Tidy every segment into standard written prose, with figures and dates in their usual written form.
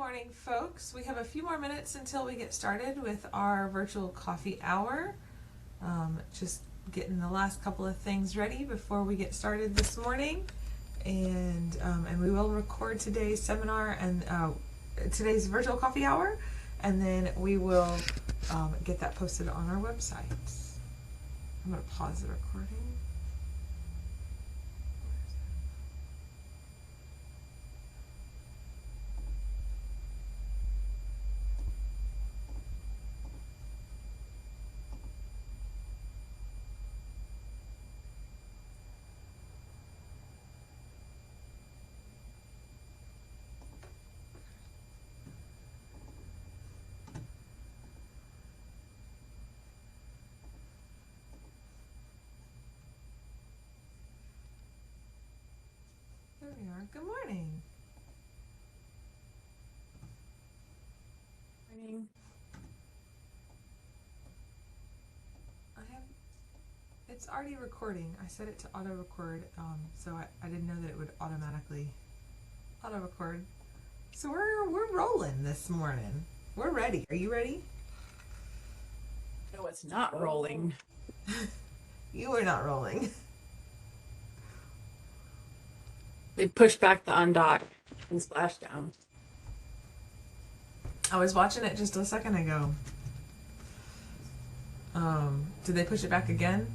morning, folks. We have a few more minutes until we get started with our virtual coffee hour. Just getting the last couple of things ready before we get started this morning. And we will record today's seminar and today's virtual coffee hour, and then we will get that posted on our website. I'm going to pause the recording. There we are. Good morning. Morning. It's already recording. I set it to auto record, so I didn't know that it would automatically auto record. So we're rolling this morning. We're ready. Are you ready? No, it's not rolling. You are not rolling. They pushed back the undock and splashdown. I was watching it just a second ago. Did they push it back again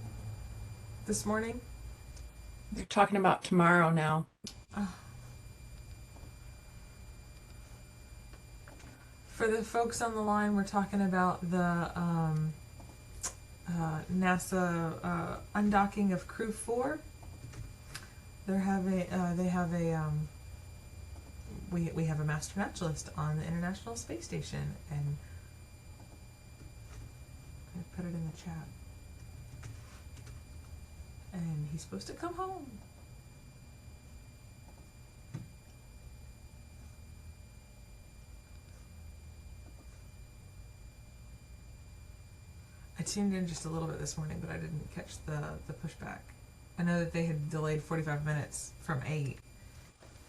this morning? They're talking about tomorrow now. For the folks on the line, we're talking about the NASA undocking of Crew 4. We have a master naturalist on the International Space Station, and I put it in the chat. And he's supposed to come home. I tuned in just a little bit this morning, but I didn't catch the pushback. I know that they had delayed 45 minutes from 8.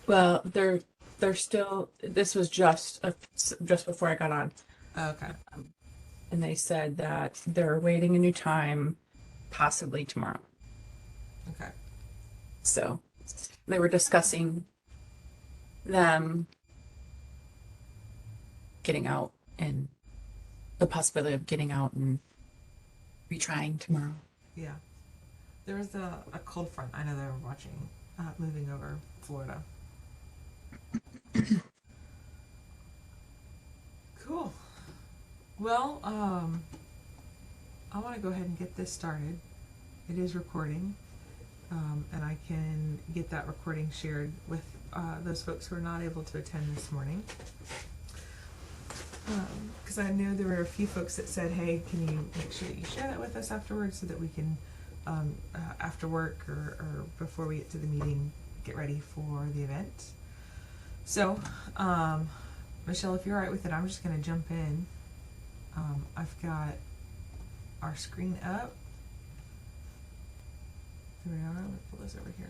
Well, they're still. This was just before I got on. Okay. And they said that they're awaiting a new time, possibly tomorrow. Okay. So they were discussing them getting out and the possibility of getting out and retrying tomorrow. Yeah. There was a cold front. I know they were watching moving over Florida. Cool. Well, I want to go ahead and get this started. It is recording, and I can get that recording shared with those folks who are not able to attend this morning. Because I know there were a few folks that said, hey, can you make sure that you share that with us afterwards so that we can, after work or before we get to the meeting, get ready for the event. So, Michelle, if you're all right with it, I'm just going to jump in. I've got our screen up. There we are. Let me pull this over here.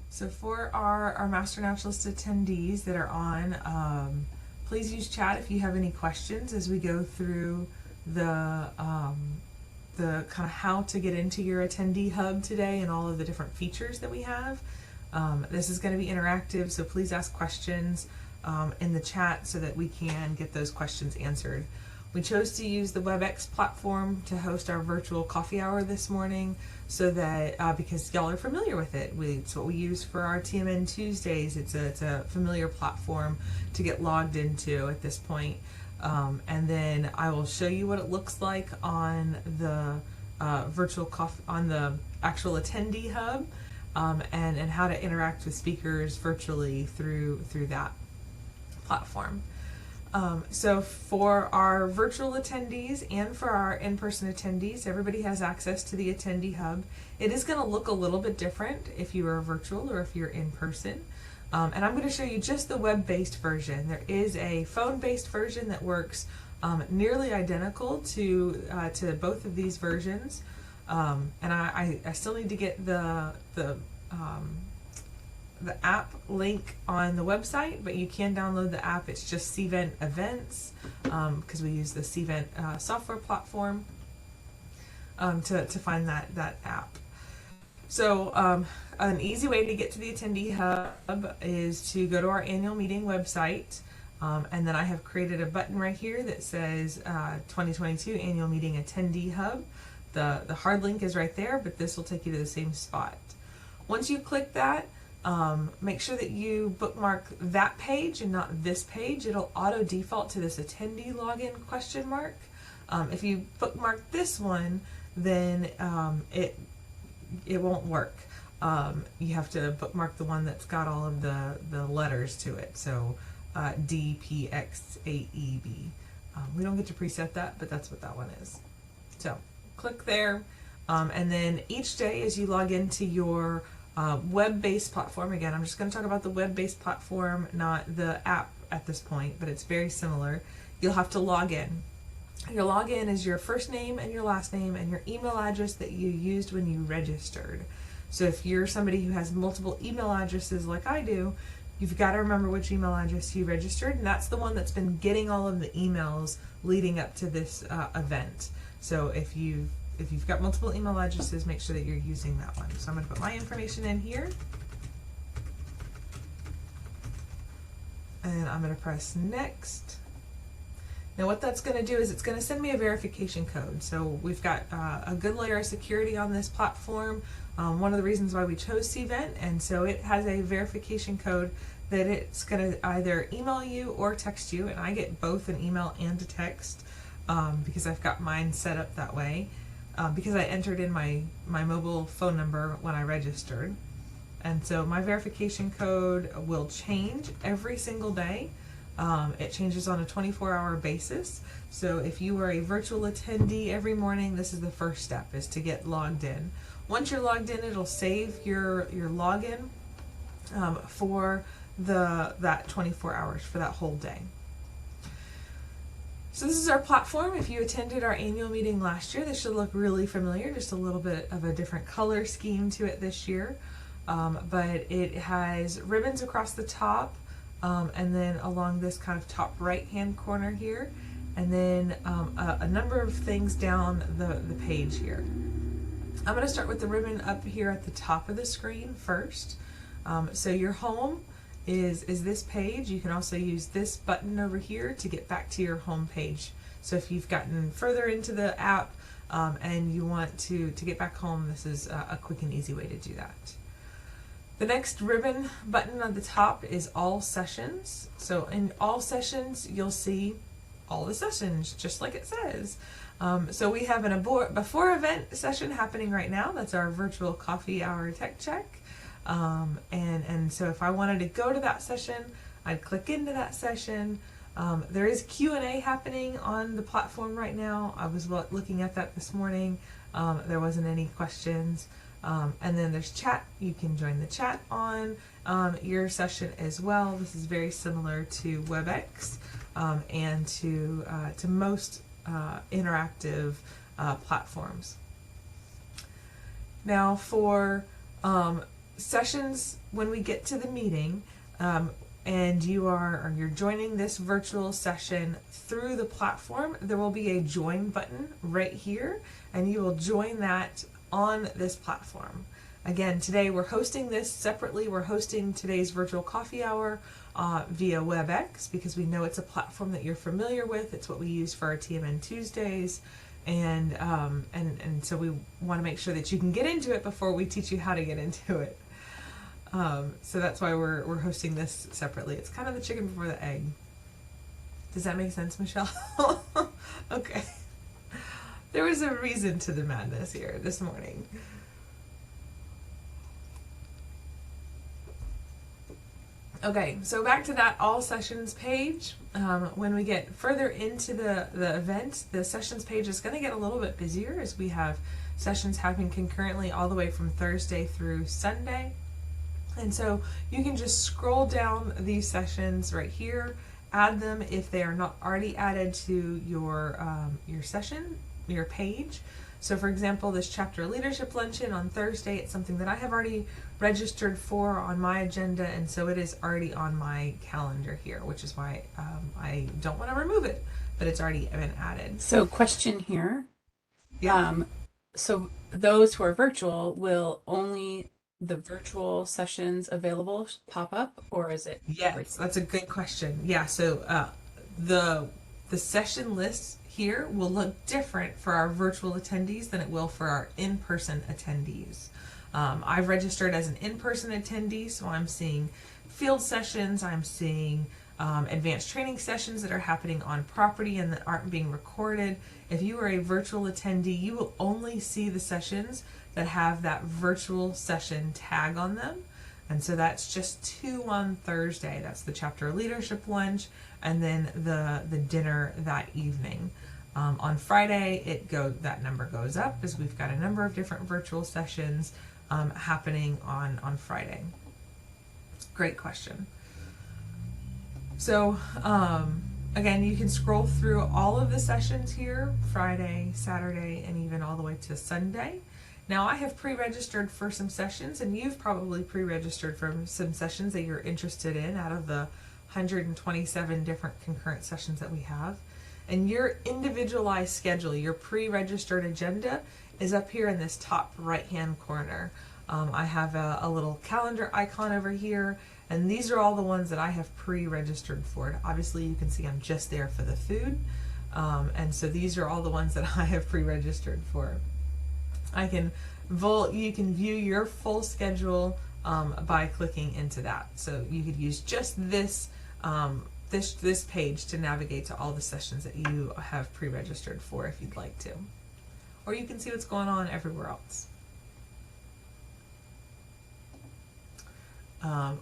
So for our Master Naturalist attendees that are on, please use chat if you have any questions as we go through the kind of how to get into your attendee hub today and all of the different features that we have. This is going to be interactive, so please ask questions in the chat so that we can get those questions answered. We chose to use the WebEx platform to host our virtual coffee hour this morning so that, because y'all are familiar with it. It's what we use for our TMN Tuesdays. It's a familiar platform to get logged into at this point. And then I will show you what it looks like on the virtual coffee, on the actual attendee hub, and how to interact with speakers virtually through that platform. So for our virtual attendees and for our in-person attendees, everybody has access to the attendee hub. It is going to look a little bit different if you are virtual or if you're in person. And I'm going to show you just the web-based version. There is a phone-based version that works nearly identical to both of these versions. And I still need to get the the app link on the website, but you can download the app. It's just Cvent Events, because we use the Cvent software platform to find that app. So an easy way to get to the Attendee Hub is to go to our annual meeting website, and then I have created a button right here that says 2022 Annual Meeting Attendee Hub. The hard link is right there, but this will take you to the same spot. Once you click that, make sure that you bookmark that page and not this page. It'll auto default to this attendee login question mark. If you bookmark this one, then it won't work. You have to bookmark the one that's got all of the letters to it. So D, P, X, A, E, B. We don't get to preset that, but that's what that one is. So click there, and then each day as you log into your web-based platform, again, I'm just going to talk about the web-based platform, not the app at this point, but it's very similar. You'll have to log in. Your login is your first name and your last name and your email address that you used when you registered. So if you're somebody who has multiple email addresses like I do, you've got to remember which email address you registered, and that's the one that's been getting all of the emails leading up to this event. So if you've got multiple email addresses, make sure that you're using that one. So I'm going to put my information in here, and I'm going to press next. Now what that's going to do is it's going to send me a verification code. So we've got a good layer of security on this platform. One of the reasons why we chose Cvent, and so it has a verification code that it's going to either email you or text you, and I get both an email and a text because I've got mine set up that way because I entered in my mobile phone number when I registered. And so my verification code will change every single day. It changes on a 24-hour basis. So if you are a virtual attendee every morning, this is the first step, is to get logged in. Once you're logged in, it'll save your login for that 24 hours, for that whole day. So this is our platform. If you attended our annual meeting last year, this should look really familiar, just a little bit of a different color scheme to it this year. But it has ribbons across the top, and then along this kind of top right hand corner here, and then a number of things down the page here. I'm going to start with the ribbon up here at the top of the screen first. So your home is this page. You can also use this button over here to get back to your home page. So if you've gotten further into the app and you want to get back home, this is a quick and easy way to do that. The next ribbon button on the top is all sessions. So in all sessions, you'll see all the sessions, just like it says. So we have an before event session happening right now. That's our virtual coffee hour tech check. And so if I wanted to go to that session, I'd click into that session. There is Q&A happening on the platform right now. I was looking at that this morning. There wasn't any questions. And then there's chat. You can join the chat on your session as well. This is very similar to WebEx and to most interactive platforms. Now for sessions, when we get to the meeting and you're joining this virtual session through the platform, there will be a join button right here, and you will join that on this platform. Again, today we're hosting this separately. We're hosting today's virtual coffee hour via WebEx because we know it's a platform that you're familiar with. It's what we use for our TMN Tuesdays, and so we want to make sure that you can get into it before we teach you how to get into it. So that's why we're hosting this separately. It's kind of the chicken before the egg. Does that make sense, Michelle? Okay. There was a reason to the madness here this morning. Okay, so back to that all sessions page. When we get further into the event, the sessions page is going to get a little bit busier as we have sessions happening concurrently all the way from Thursday through Sunday. And so you can just scroll down these sessions right here, add them if they are not already added to your session your page. So for example, this chapter leadership luncheon on Thursday, it's something that I have already registered for on my agenda, and so it is already on my calendar here, which is why I don't want to remove it, but it's already been added. So question here. Yeah. So those who are virtual, will only the virtual sessions available pop up, or is it Yes, that's a good question. Yeah, so the the session list here will look different for our virtual attendees than it will for our in-person attendees. I've registered as an in-person attendee, so I'm seeing field sessions, I'm seeing advanced training sessions that are happening on property and that aren't being recorded. If you are a virtual attendee, you will only see the sessions that have that virtual session tag on them. And so that's just 2 on Thursday. That's the chapter leadership lunch, and then the dinner that evening. On Friday, that number goes up as we've got a number of different virtual sessions happening on Friday. Great question. So again, you can scroll through all of the sessions here, Friday, Saturday, and even all the way to Sunday. Now I have pre-registered for some sessions, and you've probably pre-registered for some sessions that you're interested in out of the 127 different concurrent sessions that we have. And your individualized schedule, your pre-registered agenda, is up here in this top right-hand corner. I have a little calendar icon over here, and these are all the ones that I have pre-registered for. Obviously, you can see I'm just there for the food, and so these are all the ones that I have pre-registered for. You can view your full schedule by clicking into that. So you could use just this this page to navigate to all the sessions that you have pre-registered for if you'd like to. Or you can see what's going on everywhere else.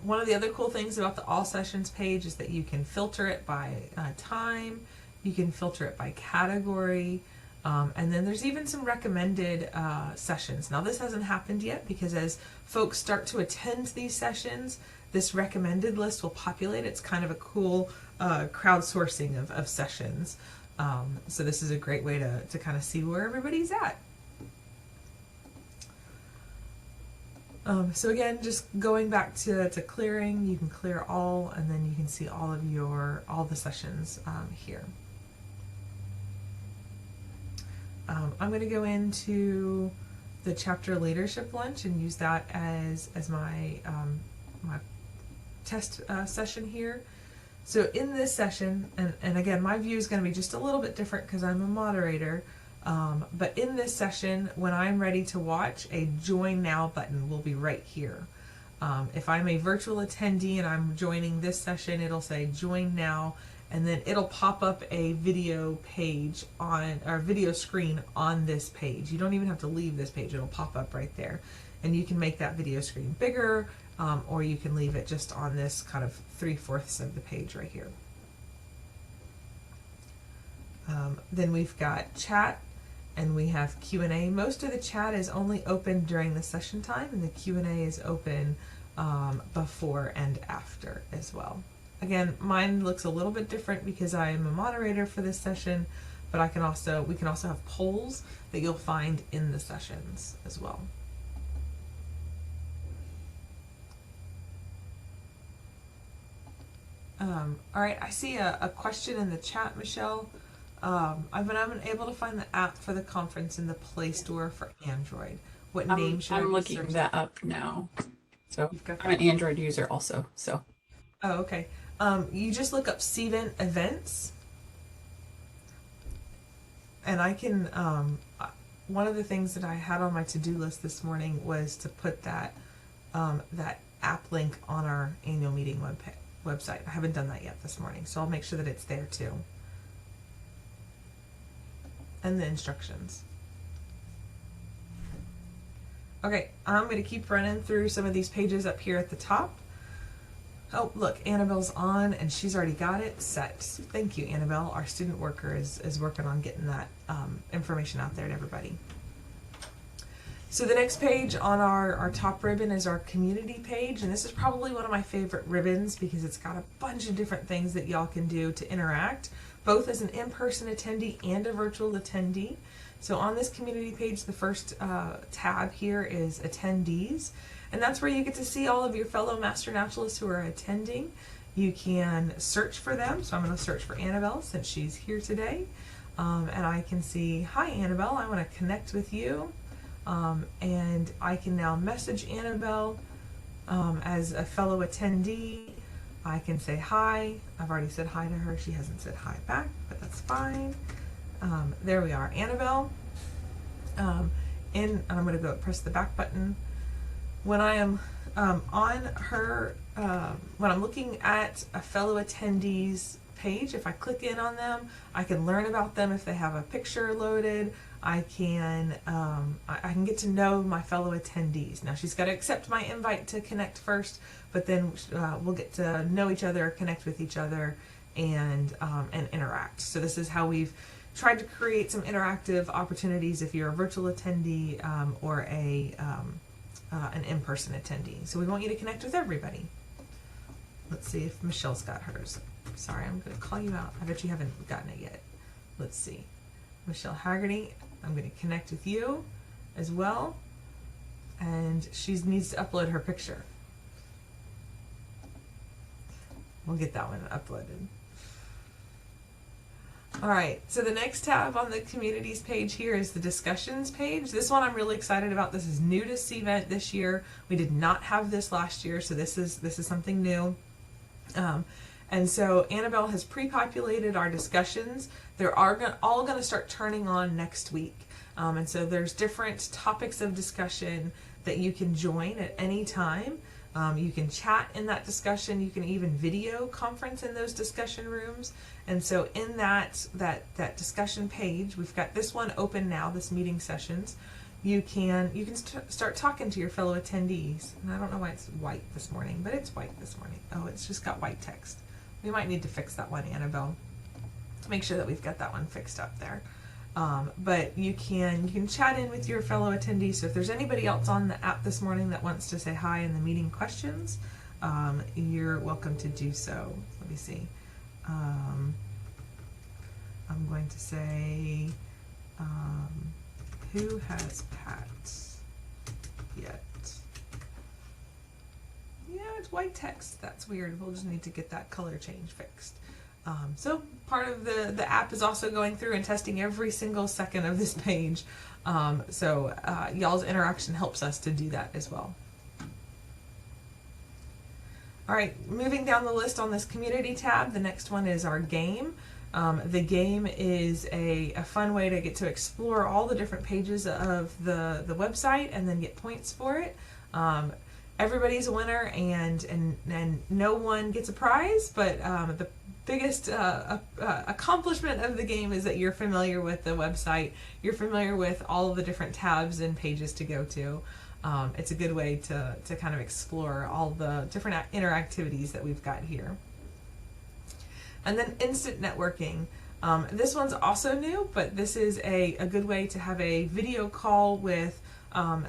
One of the other cool things about the all sessions page is that you can filter it by time, you can filter it by category, and then there's even some recommended sessions. Now this hasn't happened yet because as folks start to attend these sessions, this recommended list will populate. It's kind of a cool crowdsourcing of sessions. So this is a great way to kind of see where everybody's at. So again, just going back to clearing, you can clear all, and then you can see all the sessions here. I'm going to go into the chapter leadership lunch and use that as my my test session here. So in this session, and again, my view is going to be just a little bit different because I'm a moderator. But in this session, when I'm ready to watch, a join now button will be right here. If I'm a virtual attendee and I'm joining this session, it'll say join now, and then it'll pop up a video page or video screen on this page. You don't even have to leave this page, it'll pop up right there. And you can make that video screen bigger, or you can leave it just on this kind of 3/4 of the page right here. Then we've got chat, and we have Q&A. Most of the chat is only open during the session time, and the Q&A is open before and after as well. Again, mine looks a little bit different because I am a moderator for this session, but we can also have polls that you'll find in the sessions as well. All right, I see a question in the chat, Michelle. I've been unable to find the app for the conference in the Play Store for Android. What name should I be I'm looking searching? that up now. So got I'm an Android user also. So Oh, okay. You just look up Cvent events, and I can. One of the things that I had on my to-do list this morning was to put that app link on our annual meeting website. I haven't done that yet this morning, so I'll make sure that it's there too. And the instructions. Okay, I'm going to keep running through some of these pages up here at the top. Oh, look, Annabelle's on, and she's already got it set. Thank you, Annabelle. Our student worker is working on getting that information out there to everybody. So the next page on our top ribbon is our community page, and this is probably one of my favorite ribbons because it's got a bunch of different things that y'all can do to interact, both as an in-person attendee and a virtual attendee. So on this community page, the first tab here is attendees, and that's where you get to see all of your fellow Master Naturalists who are attending. You can search for them, so I'm going to search for Annabelle since she's here today, and I can see, hi Annabelle, I want to connect with you, and I can now message Annabelle as a fellow attendee. I can say hi. I've already said hi to her. She hasn't said hi back, but that's fine. There we are, Annabelle. And I'm going to go press the back button. When I am on her, when I'm looking at a fellow attendee's page, if I click in on them, I can learn about them. If they have a picture loaded, I can get to know my fellow attendees. Now she's got to accept my invite to connect first, but then we'll get to know each other, connect with each other, and interact. So this is how we've tried to create some interactive opportunities if you're a virtual attendee or an in-person attendee. So we want you to connect with everybody. Let's see if Michelle's got hers. Sorry, I'm going to call you out. I bet you haven't gotten it yet. Let's see. Michelle Haggerty, I'm going to connect with you as well. And she needs to upload her picture. We'll get that one uploaded. All right, so the next tab on the communities page here is the discussions page. This one I'm really excited about. This is new to CVent this year. We did not have this last year, so this is something new. And so Annabelle has pre-populated our discussions. They're all going to start turning on next week. And so there's different topics of discussion that you can join at any time. You can chat in that discussion. You can even video conference in those discussion rooms. And so in that discussion page, we've got this one open now, this meeting sessions. You can start talking to your fellow attendees. And I don't know why it's white this morning, but it's white this morning. Oh, it's just got white text. We might need to fix that one, Annabelle, to make sure that we've got that one fixed up there. But you can chat in with your fellow attendees. So if there's anybody else on the app this morning that wants to say hi in the meeting questions, you're welcome to do so. Let me see. I'm going to say, who has Pat yet? Yeah, it's white text. That's weird. We'll just need to get that color change fixed. So part of the app is also going through and testing every single second of this page. So y'all's interaction helps us to do that as well. All right, moving down the list on this community tab, the next one is our game. The game is a fun way to get to explore all the different pages of the website and then get points for it. Everybody's a winner and no one gets a prize, but the biggest accomplishment of the game is that you're familiar with the website, you're familiar with all of the different tabs and pages to go to. It's a good way to kind of explore all the different interactivities that we've got here. And then instant networking. This one's also new, but this is a good way to have a video call with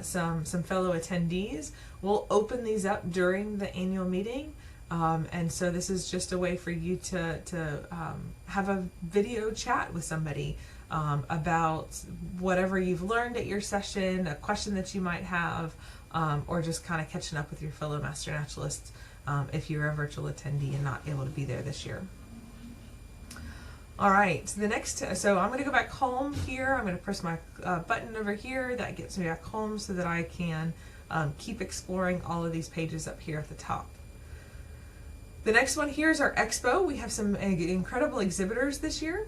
some fellow attendees. We'll open these up during the annual meeting, and so this is just a way for you to have a video chat with somebody about whatever you've learned at your session, a question that you might have, or just kind of catching up with your fellow Master Naturalists if you're a virtual attendee and not able to be there this year. All right, the next, so I'm going to go back home here. I'm going to press my button over here. That gets me back home so that I can keep exploring all of these pages up here at the top. The next one here is our expo. We have some incredible exhibitors this year.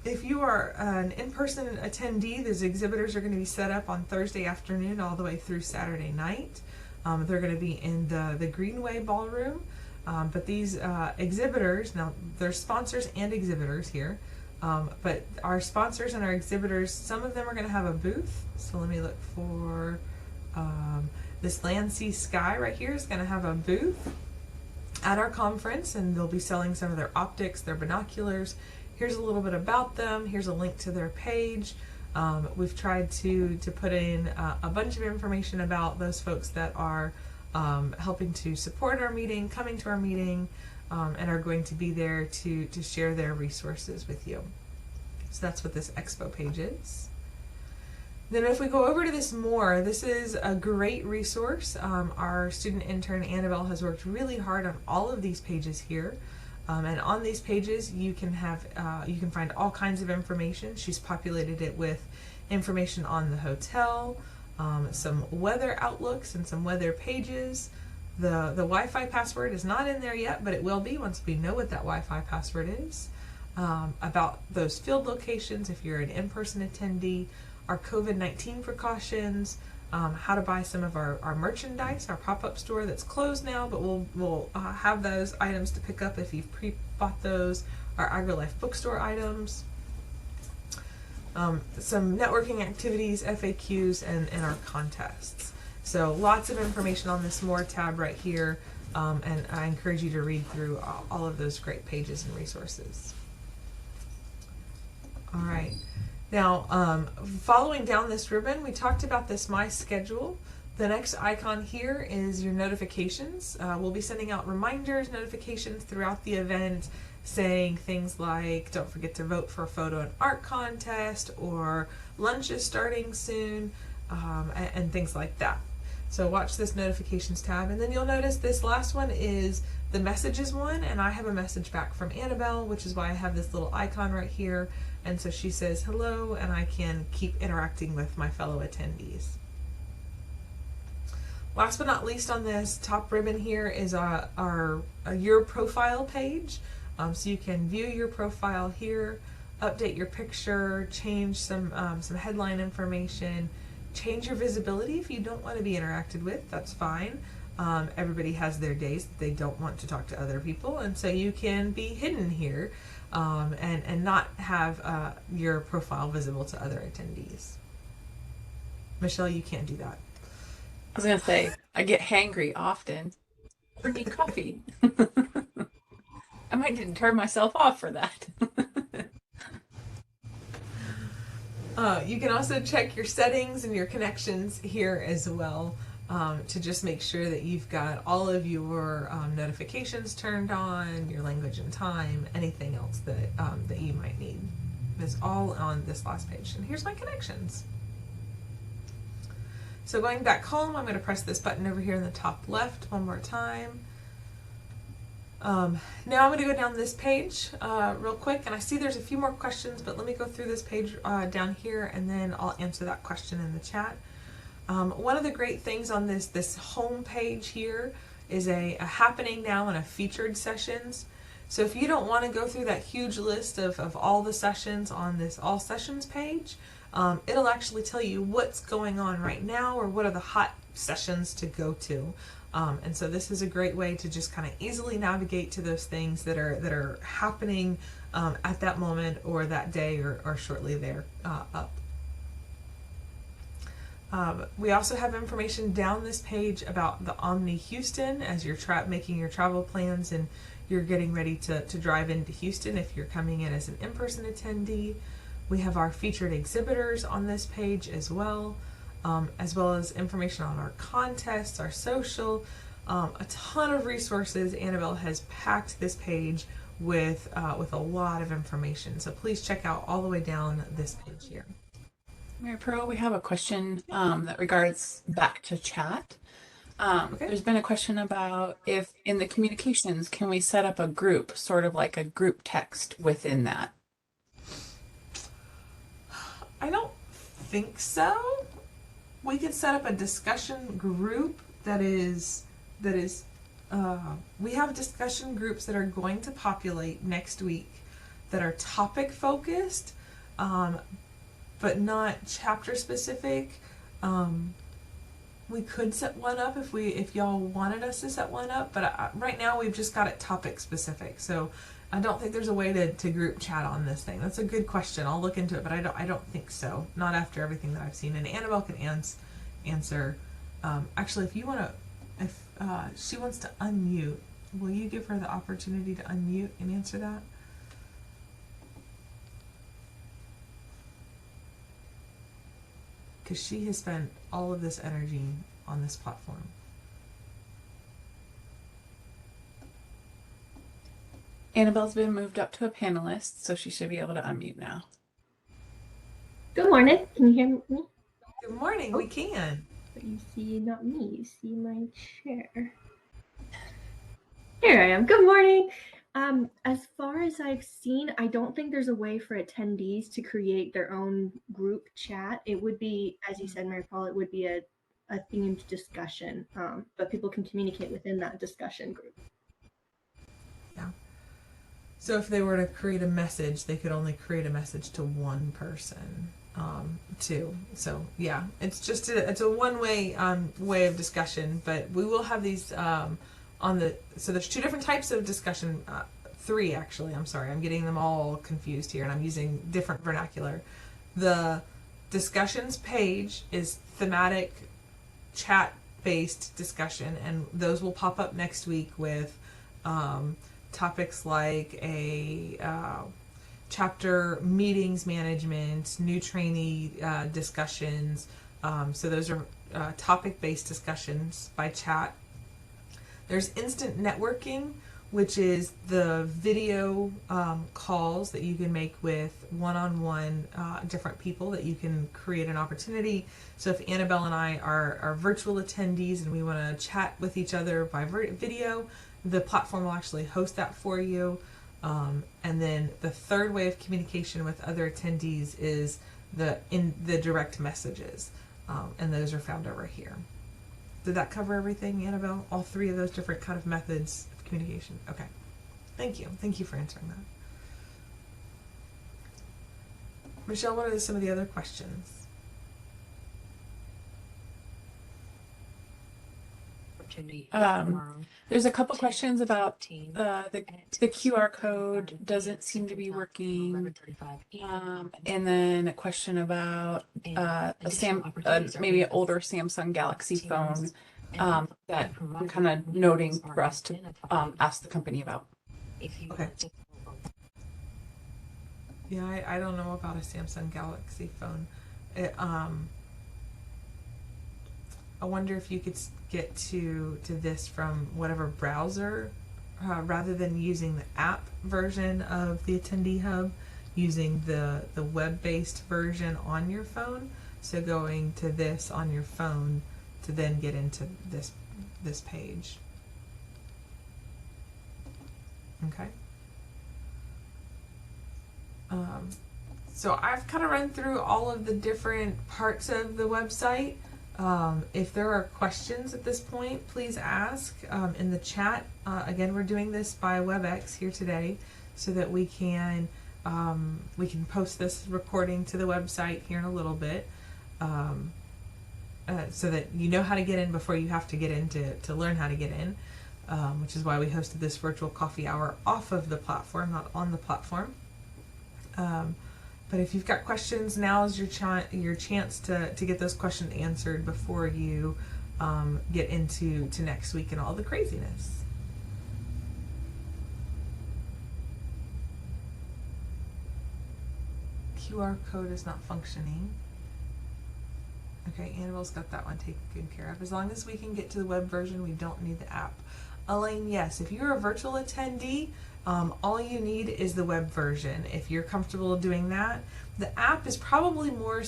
If you are an in-person attendee, those exhibitors are going to be set up on Thursday afternoon all the way through Saturday night. They're going to be in the Greenway Ballroom. But these exhibitors, now there's sponsors and exhibitors here, but our sponsors and our exhibitors, some of them are going to have a booth. So let me look for this Land, Sea, Sky right here is going to have a booth at our conference, and they'll be selling some of their optics, their binoculars. Here's a little bit about them. Here's a link to their page. We've tried to put in a bunch of information about those folks that are helping to support our meeting, coming to our meeting, and are going to be there to share their resources with you. So that's what this expo page is. Then if we go over to this more, this is a great resource. Our student intern Annabelle has worked really hard on all of these pages here. And on these pages you can find all kinds of information. She's populated it with information on the hotel, some weather outlooks and some weather pages. The Wi-Fi password is not in there yet, but it will be once we know what that Wi-Fi password is. About those field locations if you're an in-person attendee, our COVID-19 precautions, how to buy some of our merchandise, our pop-up store that's closed now, but we'll have those items to pick up if you've pre-bought those, our AgriLife bookstore items, some networking activities, FAQs, and our contests. So lots of information on this More tab right here, and I encourage you to read through all of those great pages and resources. All right. Now, following down this ribbon, we talked about this My Schedule. The next icon here is your notifications. We'll be sending out reminders, notifications throughout the event, saying things like, don't forget to vote for a photo and art contest, or lunch is starting soon, and things like that. So watch this notifications tab, and then you'll notice this last one is the messages one, and I have a message back from Annabelle, which is why I have this little icon right here. And so she says hello, and I can keep interacting with my fellow attendees. Last but not least on this top ribbon here is our your profile page. So you can view your profile here, update your picture, change some headline information, change your visibility if you don't want to be interacted with, that's fine. Everybody has their days that they don't want to talk to other people, and so you can be hidden here and not have your profile visible to other attendees. Michelle, you can't do that. I was going to say, I get hangry often. Or need coffee. I might need to turn myself off for that. You can also check your settings and your connections here as well, to just make sure that you've got all of your notifications turned on, your language and time, anything else that you might need. It's all on this last page. And here's my connections. So going back home, I'm going to press this button over here in the top left one more time. Now I'm going to go down this page real quick, and I see there's a few more questions, but let me go through this page down here, and then I'll answer that question in the chat. One of the great things on this home page here is a happening now and a featured sessions. So if you don't want to go through that huge list of all the sessions on this all sessions page, it'll actually tell you what's going on right now or what are the hot sessions to go to. And so this is a great way to just kind of easily navigate to those things that are happening at that moment or that day or shortly there up. We also have information down this page about the Omni Houston as you're making your travel plans and you're getting ready to drive into Houston if you're coming in as an in-person attendee. We have our featured exhibitors on this page as well as information on our contests, our social, a ton of resources. Annabelle has packed this page with a lot of information. So please check out all the way down this page here. Mary Pro, we have a question that regards back to chat. Okay. There's been a question about if in the communications, can we set up a group, sort of like a group text within that? I don't think so. We could set up a discussion group that is we have discussion groups that are going to populate next week that are topic focused, but not chapter specific. We could set one up if y'all wanted us to set one up, but right now we've just got it topic specific. So I don't think there's a way to group chat on this thing. That's a good question. I'll look into it, but I don't think so. Not after everything that I've seen. And Annabelle can answer. Actually, if you want to, if she wants to unmute, will you give her the opportunity to unmute and answer that? Because she has spent all of this energy on this platform. Annabelle's been moved up to a panelist, so she should be able to unmute now. Good morning. Can you hear me? Good morning. Oh. We can. But you see not me, you see my chair. Here I am. Good morning. As far as I've seen, I don't think there's a way for attendees to create their own group chat. It would be, as you said, Mary Paul, it would be a themed discussion, but people can communicate within that discussion group. Yeah. So if they were to create a message, they could only create a message to one person, too. So yeah, it's just it's a one-way way of discussion. But we will have these on the. So there's two different types of discussion. Three actually. I'm sorry, I'm getting them all confused here, and I'm using different vernacular. The discussions page is thematic, chat-based discussion, and those will pop up next week with. Topics like a chapter meetings management, new trainee discussions. So those are topic-based discussions by chat. There's instant networking, which is the video calls that you can make with one-on-one different people that you can create an opportunity. So if Annabelle and I are virtual attendees and we want to chat with each other by video, the platform will actually host that for you. And then the third way of communication with other attendees is the direct messages. And those are found over here. Did that cover everything, Annabelle? All three of those different kind of methods of communication? Okay. Thank you. Thank you for answering that. Michelle, what are some of the other questions? There's a couple questions about the QR code doesn't seem to be working, and then a question about maybe an older Samsung Galaxy phone that I'm kind of noting for us to ask the company about. Okay. Yeah, I don't know about a Samsung Galaxy phone. I wonder if you could get to this from whatever browser, rather than using the app version of the Attendee Hub, using the web-based version on your phone. So going to this on your phone to then get into this page. Okay. So I've kind of run through all of the different parts of the website. If there are questions at this point, please ask in the chat. Again, we're doing this by WebEx here today so that we can post this recording to the website here in a little bit, so that you know how to get in before you have to get in to learn how to get in, which is why we hosted this virtual coffee hour off of the platform, not on the platform. But if you've got questions, now is your chance to get those questions answered before you get into next week and all the craziness. QR code is not functioning. Okay, Annabelle's got that one taken care of. As long as we can get to the web version, we don't need the app. Elaine, yes, if you're a virtual attendee, all you need is the web version. If you're comfortable doing that, the app is probably more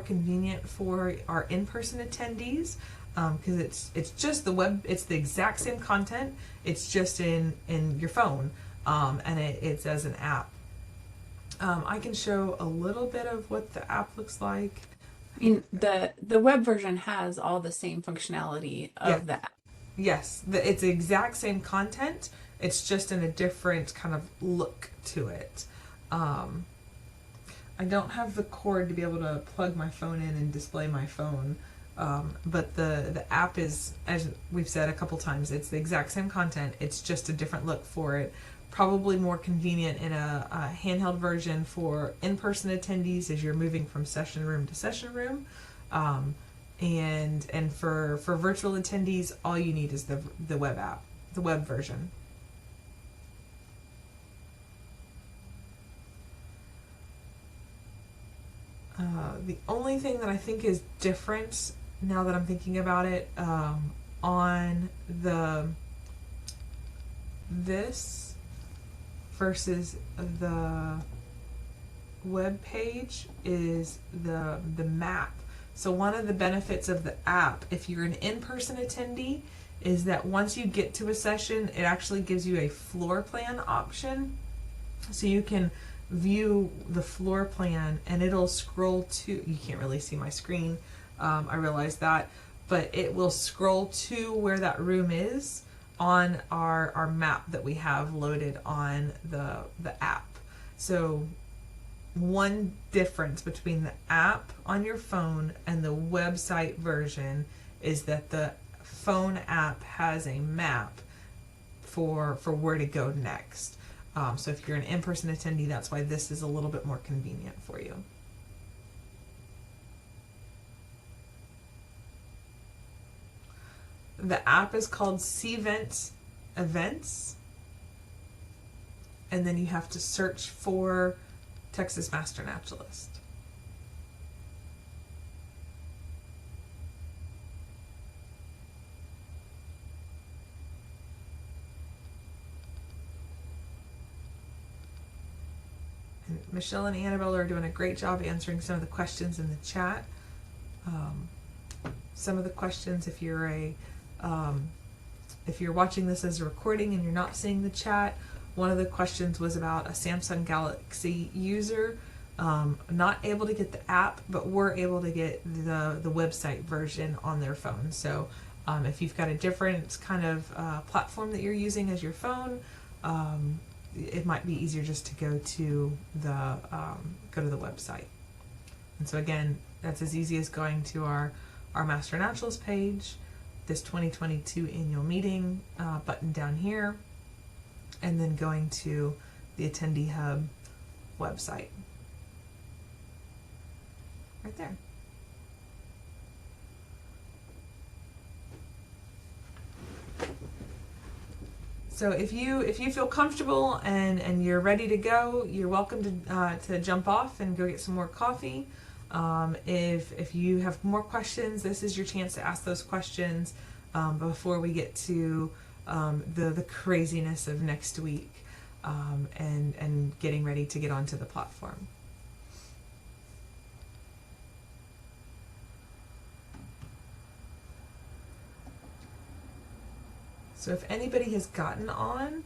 convenient for our in-person attendees, because it's just the web. It's the exact same content. It's just in your phone, and it's as an app. I can show a little bit of what the app looks like. I mean, the web version has all the same functionality of the app. Yes, it's the exact same content. It's just in a different kind of look to it. I don't have the cord to be able to plug my phone in and display my phone, but the app is, as we've said a couple times, it's the exact same content. It's just a different look for it. Probably more convenient in a handheld version for in-person attendees as you're moving from session room to session room. And for virtual attendees, all you need is the web app, the web version. The only thing that I think is different now that I'm thinking about it, on this versus the web page is the map. So one of the benefits of the app, if you're an in-person attendee, is that once you get to a session, it actually gives you a floor plan option. So you can view the floor plan and it'll scroll to, you can't really see my screen, I realize that, but it will scroll to where that room is on our map that we have loaded on the app. So one difference between the app on your phone and the website version is that the phone app has a map for where to go next. So if you're an in-person attendee, that's why this is a little bit more convenient for you. The app is called Cvent Events, and then you have to search for Texas Master Naturalist. And Michelle and Annabelle are doing a great job answering some of the questions in the chat. Some of the questions, if you're watching this as a recording and you're not seeing the chat, one of the questions was about a Samsung Galaxy user not able to get the app, but were able to get the website version on their phone. So if you've got a different kind of platform that you're using as your phone, it might be easier just to go to the website. And so again, that's as easy as going to our Master Naturalist page, this 2022 annual meeting button down here, and then going to the Attendee Hub website. Right there. So if you feel comfortable and you're ready to go, you're welcome to jump off and go get some more coffee. If you have more questions, this is your chance to ask those questions before we get to the craziness of next week and getting ready to get onto the platform. So if anybody has gotten on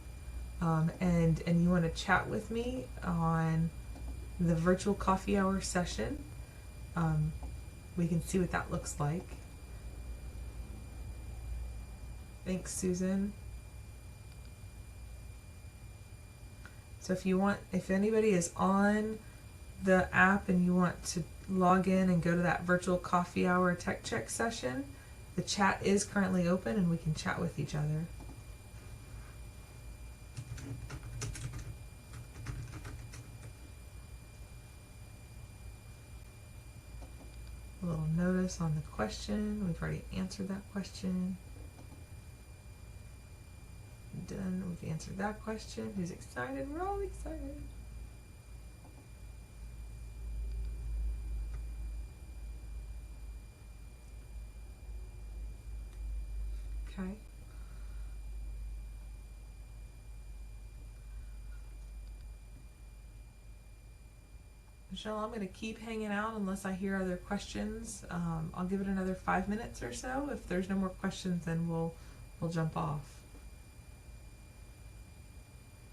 and you want to chat with me on the virtual coffee hour session, we can see what that looks like. Thanks, Susan. So if anybody is on the app and you want to log in and go to that virtual coffee hour tech check session, the chat is currently open and we can chat with each other. A little notice on the question. We've already answered that question. Done. We've answered that question. Who's excited? We're all excited. Okay. Michelle, I'm going to keep hanging out unless I hear other questions. I'll give it another 5 minutes or so. If there's no more questions, then we'll jump off.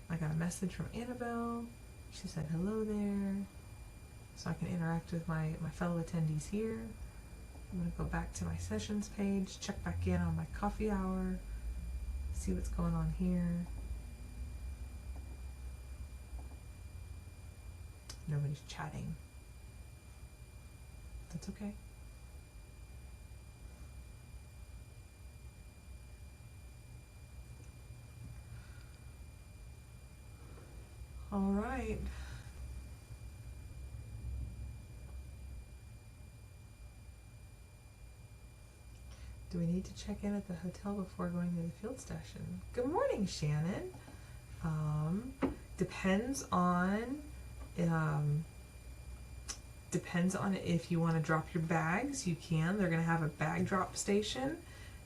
I got a message from Annabelle. She said hello there. So I can interact with my fellow attendees here. I'm going to go back to my sessions page, check back in on my coffee hour, see what's going on here. Nobody's chatting. That's okay. All right. Do we need to check in at the hotel before going to the field station? Good morning, Shannon. Depends on if you want to drop your bags, you can. They're going to have a bag drop station.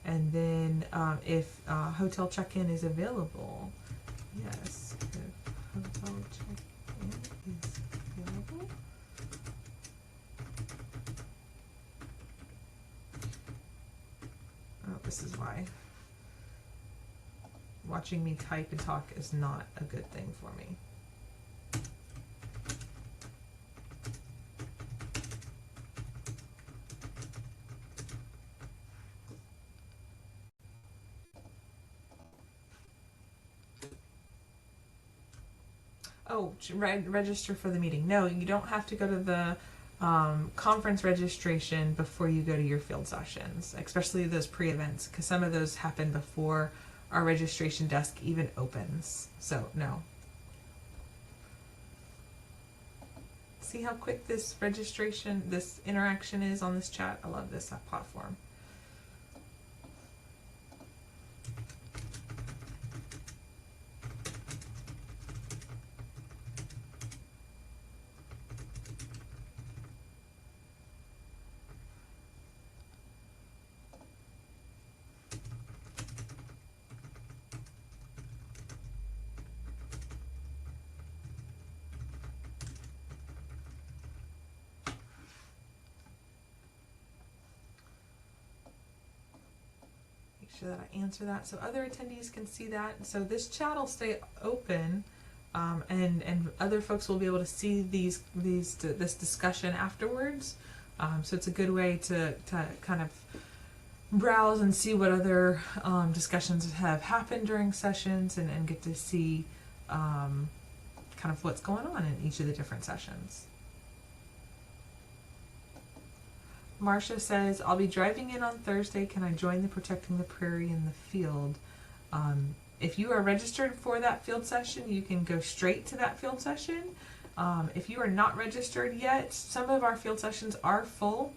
And then if hotel check-in is available, yes, if hotel check-in is available, this is why. Watching me type and talk is not a good thing for me. Oh, register for the meeting. No, you don't have to go to the conference registration before you go to your field sessions, especially those pre-events, because some of those happen before our registration desk even opens. So, no. See how quick this registration, this interaction is on this chat? I love this platform. Sure that I answer that so other attendees can see that. So this chat will stay open, and other folks will be able to see this discussion afterwards. So it's a good way to kind of browse and see what other discussions have happened during sessions, and get to see kind of what's going on in each of the different sessions. Marcia says, I'll be driving in on Thursday. Can I join the Protecting the Prairie in the field? If you are registered for that field session, you can go straight to that field session. If you are not registered yet, some of our field sessions are full.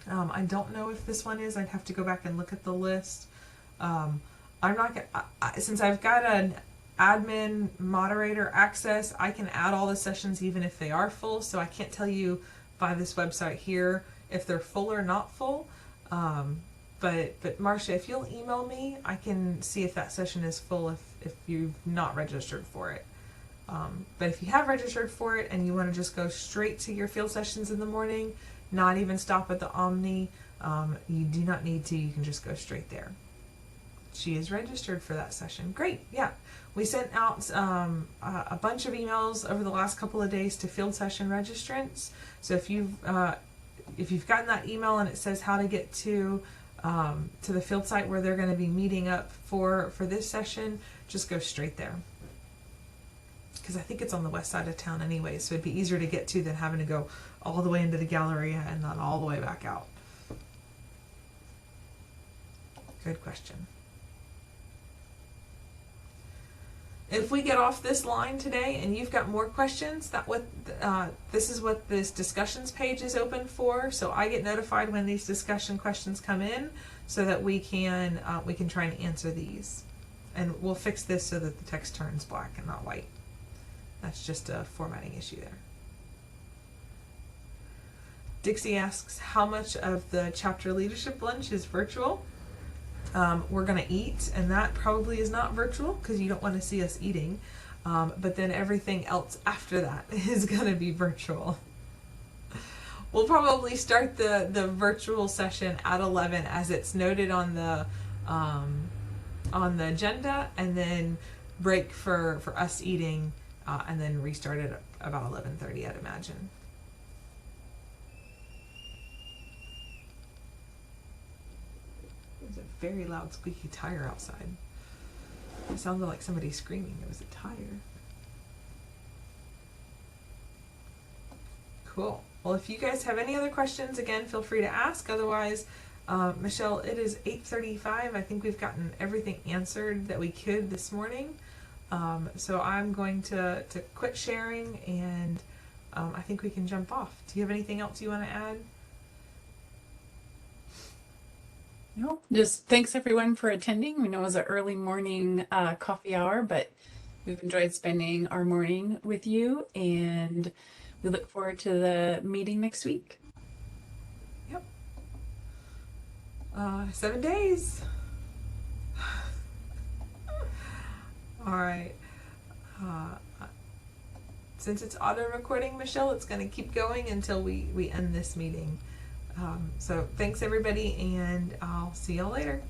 I don't know if this one is. I'd have to go back and look at the list. I'm not gonna, since I've got an admin moderator access, I can add all the sessions even if they are full. So I can't tell you by this website here if they're full or not full. But Marcia, if you'll email me, I can see if that session is full if you've not registered for it. But if you have registered for it and you want to just go straight to your field sessions in the morning, not even stop at the Omni, you do not need to. You can just go straight there. She is registered for that session. Great, yeah. We sent out a bunch of emails over the last couple of days to field session registrants. So if you've gotten that email and it says how to get to the field site where they're going to be meeting up for this session, just go straight there. Because I think it's on the west side of town anyway, so it'd be easier to get to than having to go all the way into the Galleria and then all the way back out. Good question. If we get off this line today and you've got more questions, this is what this discussions page is open for. So I get notified when these discussion questions come in, so that we can try and answer these, and we'll fix this so that the text turns black and not white. That's just a formatting issue there. Dixie asks, how much of the chapter leadership lunch is virtual? We're going to eat, and that probably is not virtual because you don't want to see us eating. But then everything else after that is going to be virtual. We'll probably start the virtual session at 11 as it's noted on the agenda, and then break for us eating, and then restart at about 11:30, I'd imagine. There's a very loud squeaky tire outside. It sounded like somebody screaming. It was a tire. Cool. Well, if you guys have any other questions, again, feel free to ask. Otherwise, Michelle, it is 8:35. I think we've gotten everything answered that we could this morning. So I'm going to quit sharing, and I think we can jump off. Do you have anything else you want to add? No, just thanks everyone for attending. We know it was an early morning coffee hour, but we've enjoyed spending our morning with you, and we look forward to the meeting next week. Yep. 7 days. All right. Since it's auto recording, Michelle, it's going to keep going until we end this meeting. So thanks everybody, and I'll see y'all later.